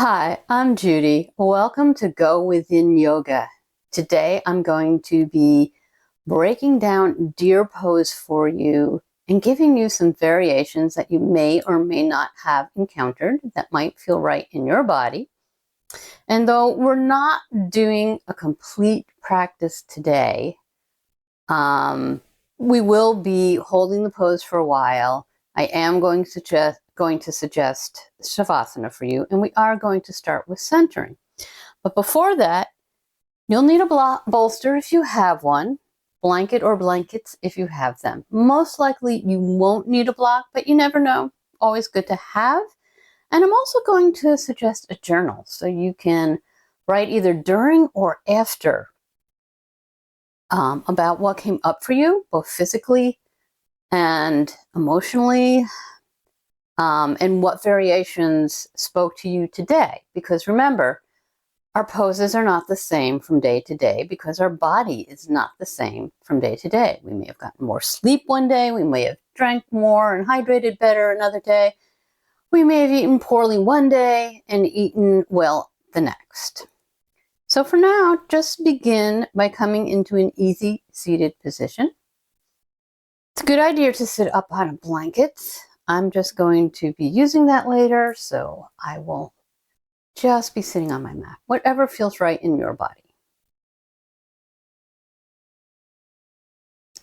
Hi, I'm Judy. Welcome to Go Within Yoga. Today I'm going to be breaking down deer pose for you and giving you some variations that you may or may not have encountered that might feel right in your body. And though we're not doing a complete practice today, we will be holding the pose for a while. I am going to suggest Shavasana for you, and we are going to start with centering. But before that, you'll need a bolster if you have one, blanket or blankets if you have them. Most likely you won't need a block, but you never know. Always good to have. And I'm also going to suggest a journal so you can write either during or after about what came up for you, both physically and emotionally, and what variations spoke to you today. Because remember, our poses are not the same from day to day because our body is not the same from day to day. We may have gotten more sleep one day, we may have drank more and hydrated better another day. We may have eaten poorly one day and eaten well the next. So for now, just begin by coming into an easy seated position. It's a good idea to sit up on a blanket. I'm just going to be using that later, so I will just be sitting on my mat, whatever feels right in your body.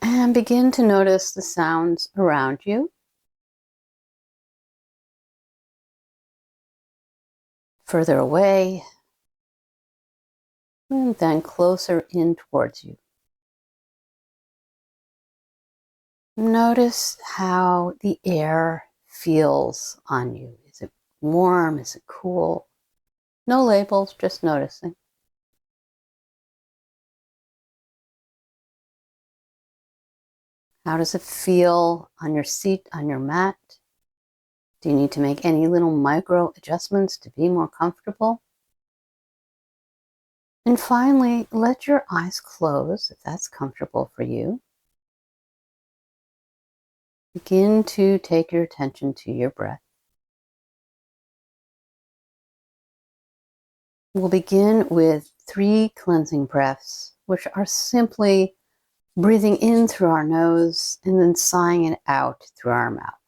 And begin to notice the sounds around you. Further away, and then closer in towards you. Notice how the air feels on you. Is it warm? Is it cool? No labels, just noticing. How does it feel on your seat, on your mat? Do you need to make any little micro adjustments to be more comfortable? And finally, let your eyes close if that's comfortable for you. Begin to take your attention to your breath. We'll begin with 3 cleansing breaths, which are simply breathing in through our nose and then sighing it out through our mouth.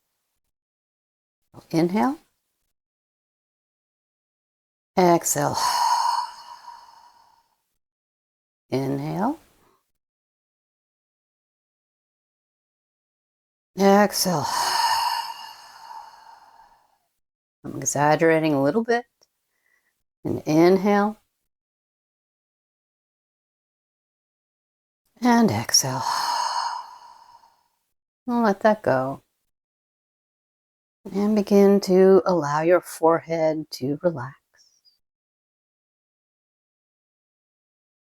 Inhale. Exhale. Inhale. Exhale. I'm exaggerating a little bit. And inhale. And exhale. And let that go. And begin to allow your forehead to relax.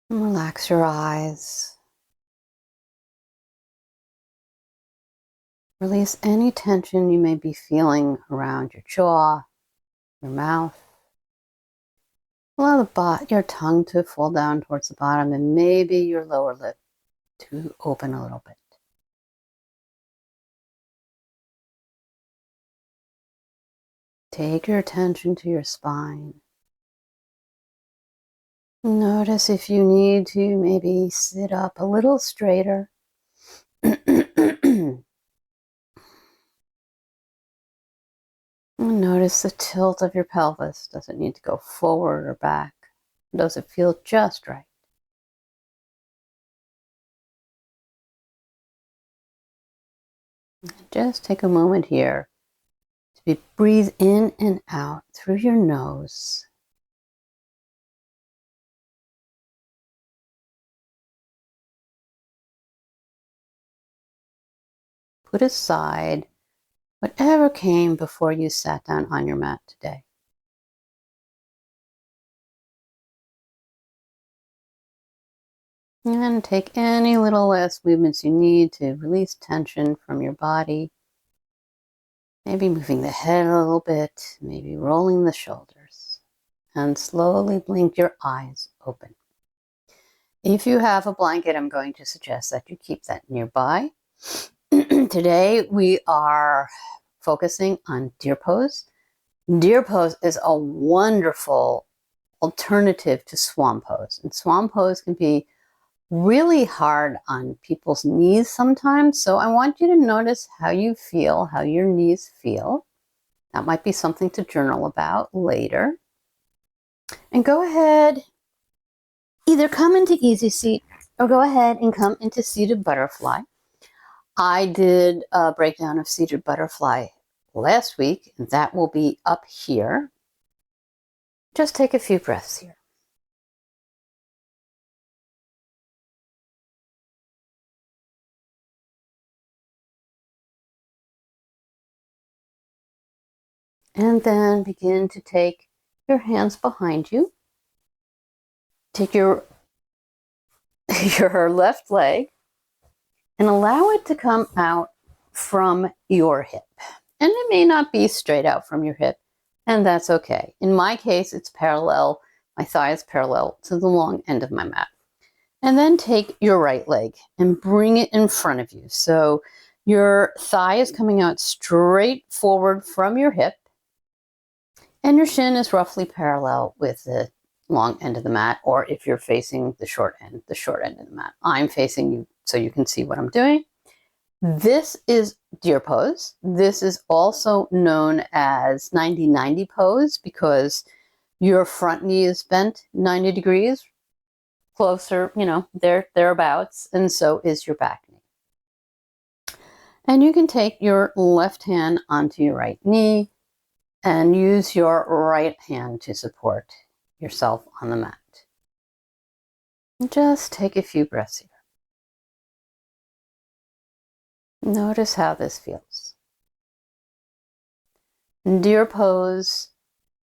And relax your eyes. Release any tension you may be feeling around your jaw, your mouth. Allow your tongue to fall down towards the bottom and maybe your lower lip to open a little bit. Take your attention to your spine. Notice if you need to maybe sit up a little straighter. Notice the tilt of your pelvis. Does it need to go forward or back? Does it feel just right? Just take a moment here to breathe in and out through your nose. Put aside whatever came before you sat down on your mat today. And then take any little last movements you need to release tension from your body. Maybe moving the head a little bit, maybe rolling the shoulders. And slowly blink your eyes open. If you have a blanket, I'm going to suggest that you keep that nearby. Today we are focusing on deer pose. Deer pose is a wonderful alternative to swan pose. And swan pose can be really hard on people's knees sometimes. So I want you to notice how you feel, how your knees feel. That might be something to journal about later. And go ahead, either come into easy seat or go ahead and come into seated butterfly. I did a breakdown of seated butterfly last week, and that will be up here. Just take a few breaths here. And then begin to take your hands behind you. Take your left leg and allow it to come out from your hip. And it may not be straight out from your hip, and that's okay. In my case, it's parallel. My thigh is parallel to the long end of my mat. And then take your right leg and bring it in front of you. So your thigh is coming out straight forward from your hip, and your shin is roughly parallel with the long end of the mat, or if you're facing the short end of the mat. I'm facing you so you can see what I'm doing. This is deer pose. This is also known as 90-90 pose because your front knee is bent 90 degrees, closer, thereabouts, and so is your back knee. And you can take your left hand onto your right knee and use your right hand to support yourself on the mat. Just take a few breaths here. Notice how this feels. In deer pose,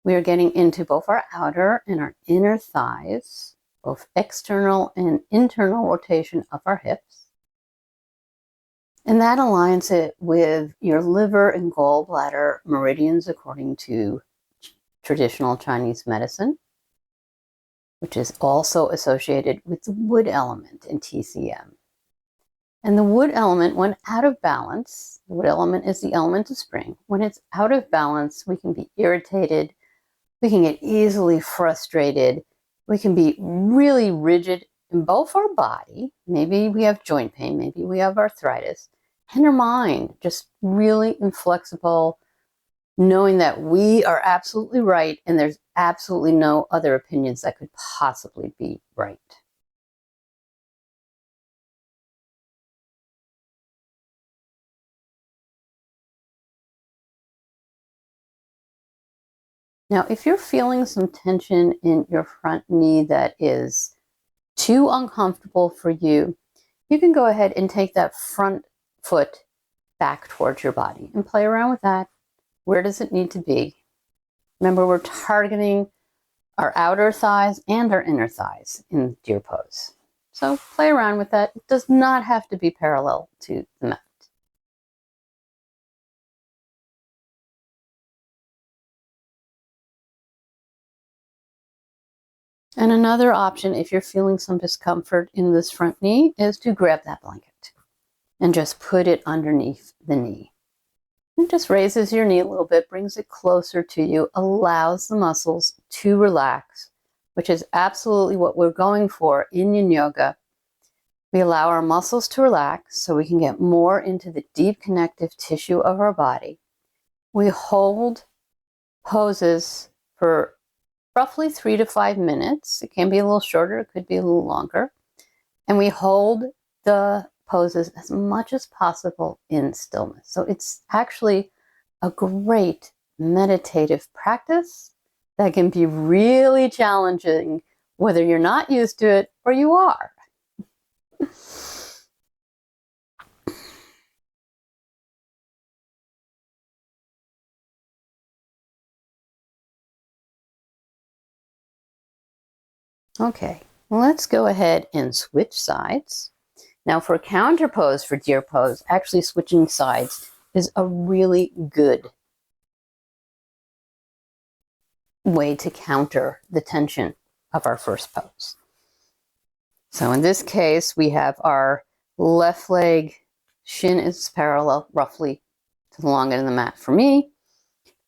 we are getting into both our outer and our inner thighs, both external and internal rotation of our hips. And that aligns it with your liver and gallbladder meridians according to traditional Chinese medicine, which is also associated with the wood element in TCM. And the wood element, when out of balance, the wood element is the element of spring. When it's out of balance, we can be irritated, we can get easily frustrated, we can be really rigid in both our body. Maybe we have joint pain, maybe we have arthritis, and our mind, just really inflexible, knowing that we are absolutely right and there's absolutely no other opinions that could possibly be right. Now, if you're feeling some tension in your front knee that is too uncomfortable for you, you can go ahead and take that front foot back towards your body and play around with that. Where does it need to be? Remember, we're targeting our outer thighs and our inner thighs in deer pose. So play around with that. It does not have to be parallel to the mat. And another option, if you're feeling some discomfort in this front knee, is to grab that blanket and just put it underneath the knee. It just raises your knee a little bit, brings it closer to you, allows the muscles to relax, which is absolutely what we're going for in yin yoga. We allow our muscles to relax so we can get more into the deep connective tissue of our body. We hold poses for roughly 3 to 5 minutes. It can be a little shorter, it could be a little longer. And we hold the poses as much as possible in stillness. So it's actually a great meditative practice that can be really challenging, whether you're not used to it or you are. Okay, let's go ahead and switch sides. Now for counter pose, for deer pose, actually switching sides is a really good way to counter the tension of our first pose. So in this case, we have our left leg, shin is parallel roughly to the long end of the mat for me.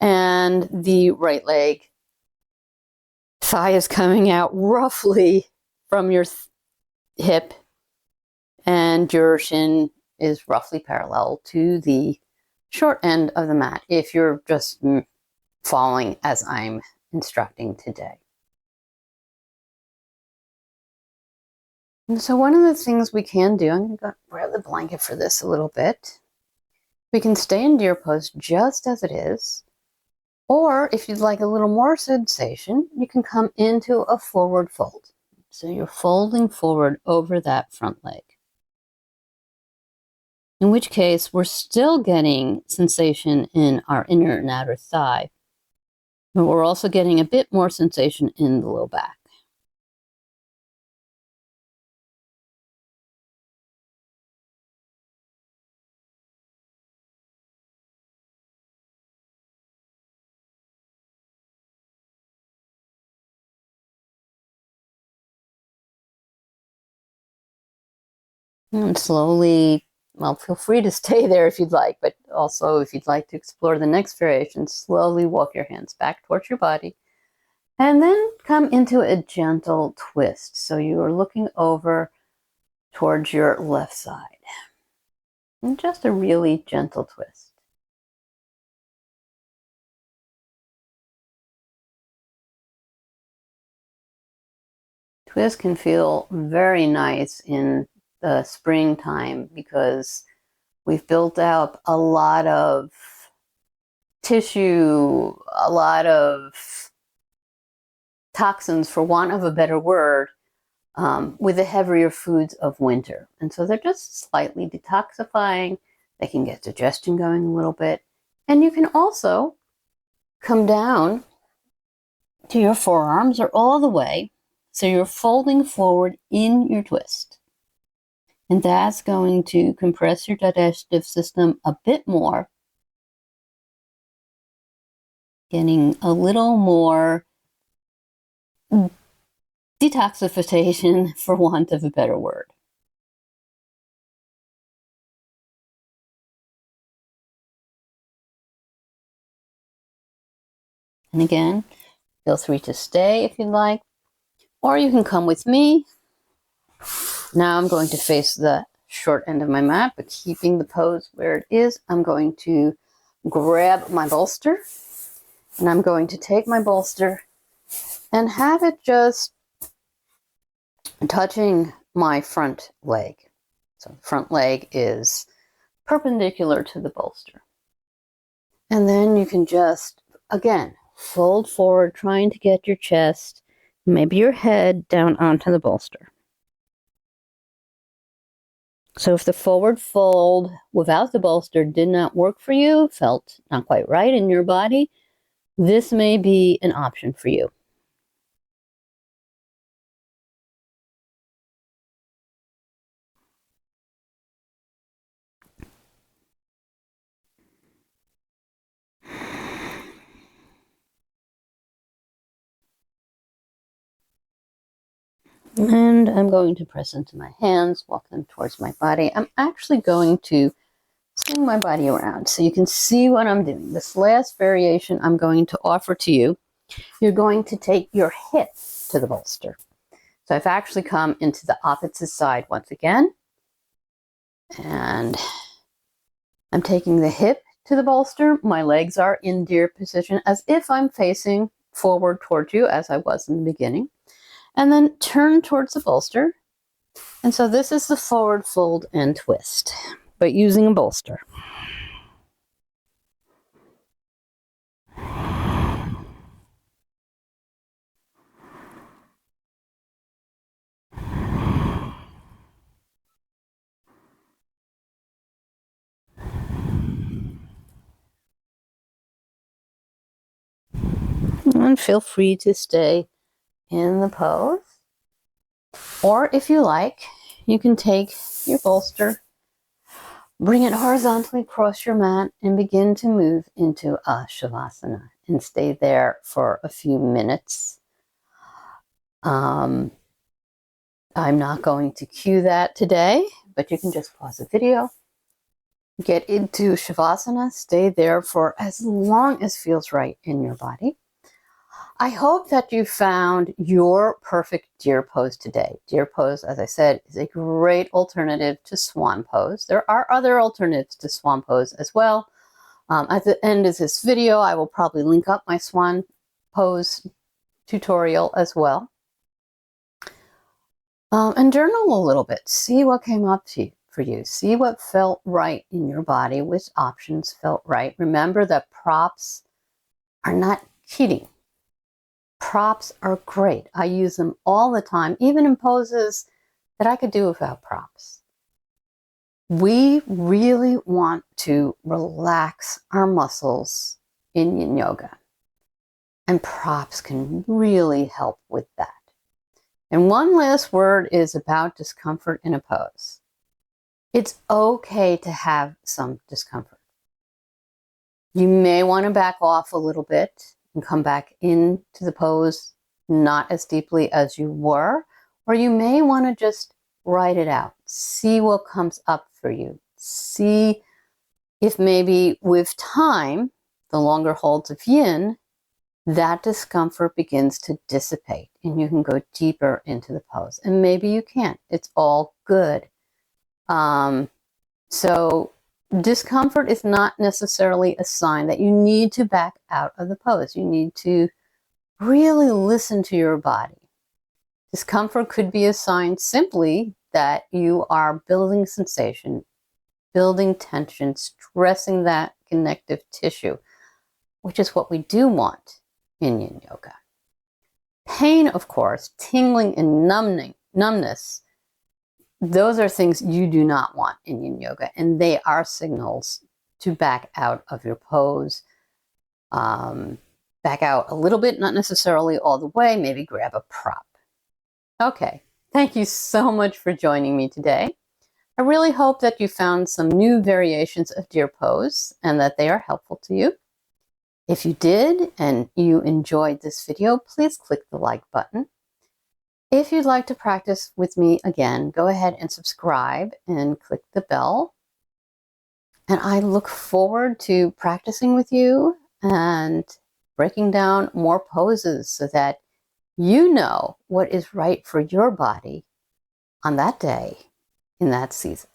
And the right leg thigh is coming out roughly from your hip, and your shin is roughly parallel to the short end of the mat if you're just following as I'm instructing today. And so one of the things we can do, I'm going to go grab the blanket for this a little bit. We can stay in deer pose just as it is, or if you'd like a little more sensation, you can come into a forward fold. So you're folding forward over that front leg. In which case, we're still getting sensation in our inner and outer thigh, but we're also getting a bit more sensation in the low back. And slowly, well, feel free to stay there if you'd like, but also if you'd like to explore the next variation, slowly walk your hands back towards your body and then come into a gentle twist. So you are looking over towards your left side. And just a really gentle twist. Twist can feel very nice in the springtime because we've built up a lot of tissue, a lot of toxins, for want of a better word, with the heavier foods of winter. And so they're just slightly detoxifying. They can get digestion going a little bit. And you can also come down to your forearms or all the way. So you're folding forward in your twist. And that's going to compress your digestive system a bit more, getting a little more detoxification, for want of a better word. And again, feel free to stay if you'd like, or you can come with me. Now I'm going to face the short end of my mat, but keeping the pose where it is. I'm going to grab my bolster, and I'm going to take my bolster and have it just touching my front leg. So the front leg is perpendicular to the bolster. And then you can just, again, fold forward, trying to get your chest, maybe your head down onto the bolster. So if the forward fold without the bolster did not work for you, felt not quite right in your body, this may be an option for you. And I'm going to press into my hands, walk them towards my body. I'm actually going to swing my body around so you can see what I'm doing. This last variation I'm going to offer to you, you're going to take your hip to the bolster. So I've actually come into the opposite side once again. And I'm taking the hip to the bolster. My legs are in deer position as if I'm facing forward towards you as I was in the beginning. And then turn towards the bolster. And so this is the forward fold and twist, but using a bolster. And feel free to stay in the pose. Or if you like, you can take your bolster, bring it horizontally across your mat, and begin to move into a Shavasana and stay there for a few minutes. I'm not going to cue that today, but you can just pause the video Get into Shavasana. Stay there for as long as feels right in your body. I hope that you found your perfect deer pose today. Deer pose, as I said, is a great alternative to swan pose. There are other alternatives to swan pose as well. At the end of this video, I will probably link up my swan pose tutorial as well. And journal a little bit. See what came up for you. See what felt right in your body, which options felt right. Remember that props are not cheating. Props are great. I use them all the time, even in poses that I could do without props. We really want to relax our muscles in yin yoga, and props can really help with that. And one last word is about discomfort in a pose. It's okay to have some discomfort. You may want to back off a little bit and come back into the pose not as deeply as you were, or you may want to just write it out. See what comes up for you. See if maybe with time, the longer holds of yin, that discomfort begins to dissipate and you can go deeper into the pose. And maybe you can't. It's all good. So discomfort is not necessarily a sign that you need to back out of the pose. You need to really listen to your body. Discomfort could be a sign simply that you are building sensation, building tension, stressing that connective tissue, which is what we do want in yin yoga. Pain, of course, tingling and numbness, those are things you do not want in yin yoga, and they are signals to back out of your pose. Back out a little bit, not necessarily all the way, maybe grab a prop. Okay, thank you so much for joining me today. I really hope that you found some new variations of deer pose and that they are helpful to you. If you did and you enjoyed this video, please click the like button. If you'd like to practice with me again, go ahead and subscribe and click the bell. And I look forward to practicing with you and breaking down more poses so that you know what is right for your body on that day in that season.